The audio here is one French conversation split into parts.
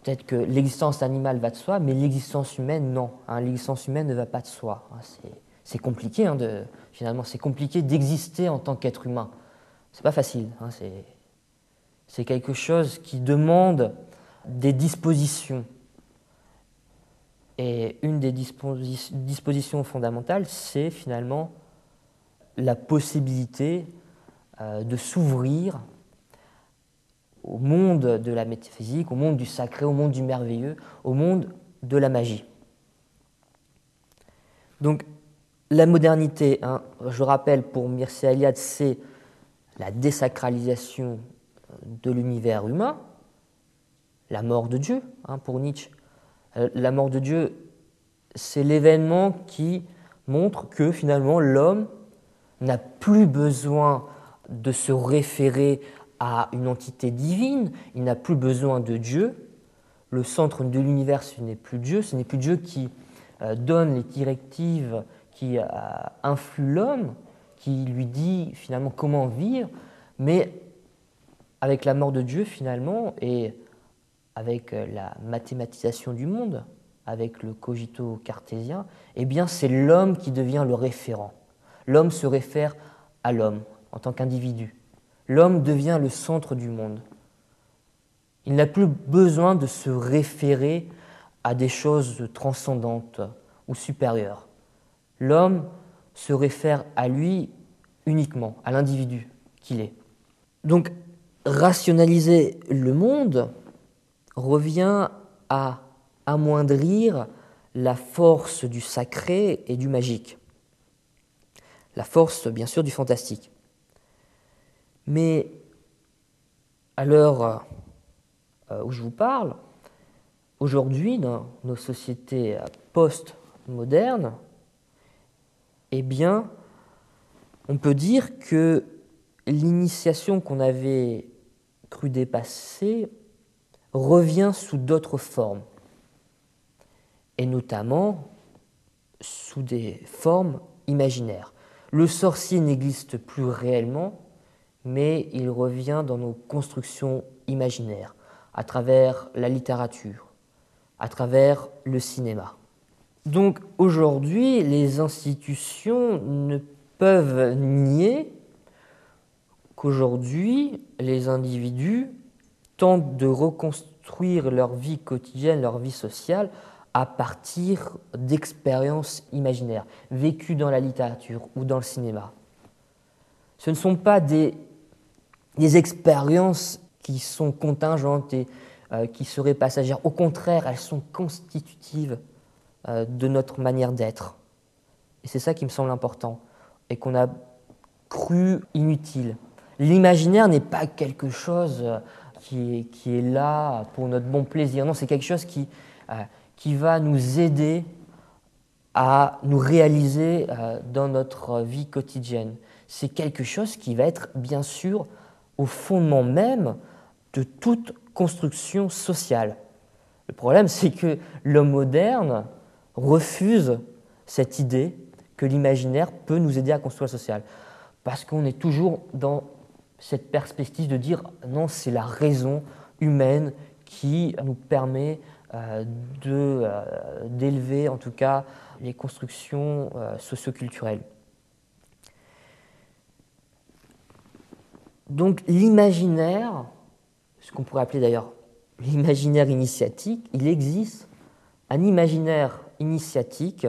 peut-être que l'existence animale va de soi, mais l'existence humaine, non. L'existence humaine ne va pas de soi. C'est compliqué, finalement, c'est compliqué d'exister en tant qu'être humain. C'est pas facile. C'est quelque chose qui demande des dispositions. Et une des dispositions fondamentales, c'est finalement la possibilité de s'ouvrir au monde de la métaphysique, au monde du sacré, au monde du merveilleux, au monde de la magie. Donc, la modernité, je rappelle pour Mircea Eliade, c'est la désacralisation de l'univers humain, la mort de Dieu, pour Nietzsche. La mort de Dieu, c'est l'événement qui montre que finalement l'homme n'a plus besoin de se référer à une entité divine, il n'a plus besoin de Dieu. Le centre de l'univers, ce n'est plus Dieu, ce n'est plus Dieu qui donne les directives, qui influe l'homme, qui lui dit finalement comment vivre, mais avec la mort de Dieu finalement et avec la mathématisation du monde, avec le cogito cartésien, eh bien c'est l'homme qui devient le référent. L'homme se réfère à l'homme en tant qu'individu. L'homme devient le centre du monde. Il n'a plus besoin de se référer à des choses transcendantes ou supérieures. L'homme se réfère à lui uniquement, à l'individu qu'il est. Donc, rationaliser le monde revient à amoindrir la force du sacré et du magique, la force, bien sûr, du fantastique. Mais à l'heure où je vous parle, aujourd'hui, dans nos sociétés post-modernes, eh bien, on peut dire que l'initiation qu'on avait cru dépasser revient sous d'autres formes, et notamment sous des formes imaginaires. Le sorcier n'existe plus réellement, mais il revient dans nos constructions imaginaires, à travers la littérature, à travers le cinéma. Donc aujourd'hui, les institutions ne peuvent nier qu'aujourd'hui, les individus tentent de reconstruire leur vie quotidienne, leur vie sociale, à partir d'expériences imaginaires, vécues dans la littérature ou dans le cinéma. Ce ne sont pas des expériences qui sont contingentes et qui seraient passagères. Au contraire, elles sont constitutives de notre manière d'être. Et c'est ça qui me semble important et qu'on a cru inutile. L'imaginaire n'est pas quelque chose qui est là pour notre bon plaisir. Non, c'est quelque chose qui va nous aider à nous réaliser dans notre vie quotidienne. C'est quelque chose qui va être, bien sûr, au fondement même de toute construction sociale. Le problème, c'est que l'homme moderne refuse cette idée que l'imaginaire peut nous aider à construire le social. Parce qu'on est toujours dans cette perspective de dire non, c'est la raison humaine qui nous permet d'élever en tout cas les constructions socioculturelles. Donc l'imaginaire, ce qu'on pourrait appeler d'ailleurs l'imaginaire initiatique, il existe un imaginaire initiatique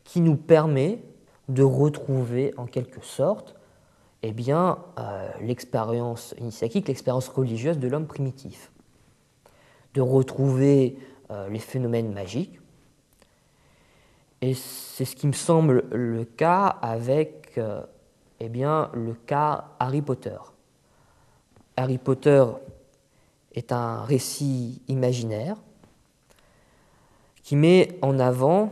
qui nous permet de retrouver en quelque sorte l'expérience initiatique, l'expérience religieuse de l'homme primitif, de retrouver les phénomènes magiques. Et c'est ce qui me semble le cas avec le cas Harry Potter. Harry Potter est un récit imaginaire qui met en avant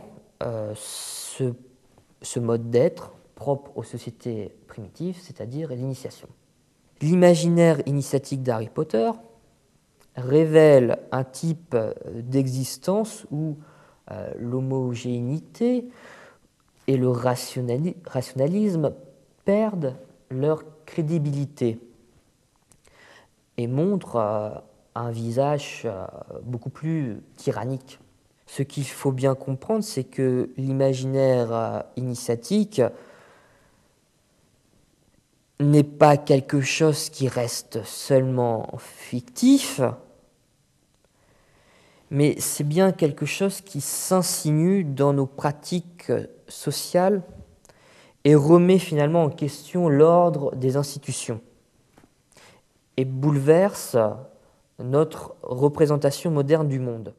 ce mode d'être propre aux sociétés primitives, c'est-à-dire l'initiation. L'imaginaire initiatique d'Harry Potter révèle un type d'existence où l'homogénéité et le rationalisme perdent leur crédibilité et montrent un visage beaucoup plus tyrannique. Ce qu'il faut bien comprendre, c'est que l'imaginaire initiatique n'est pas quelque chose qui reste seulement fictif, mais c'est bien quelque chose qui s'insinue dans nos pratiques sociales et remet finalement en question l'ordre des institutions et bouleverse notre représentation moderne du monde.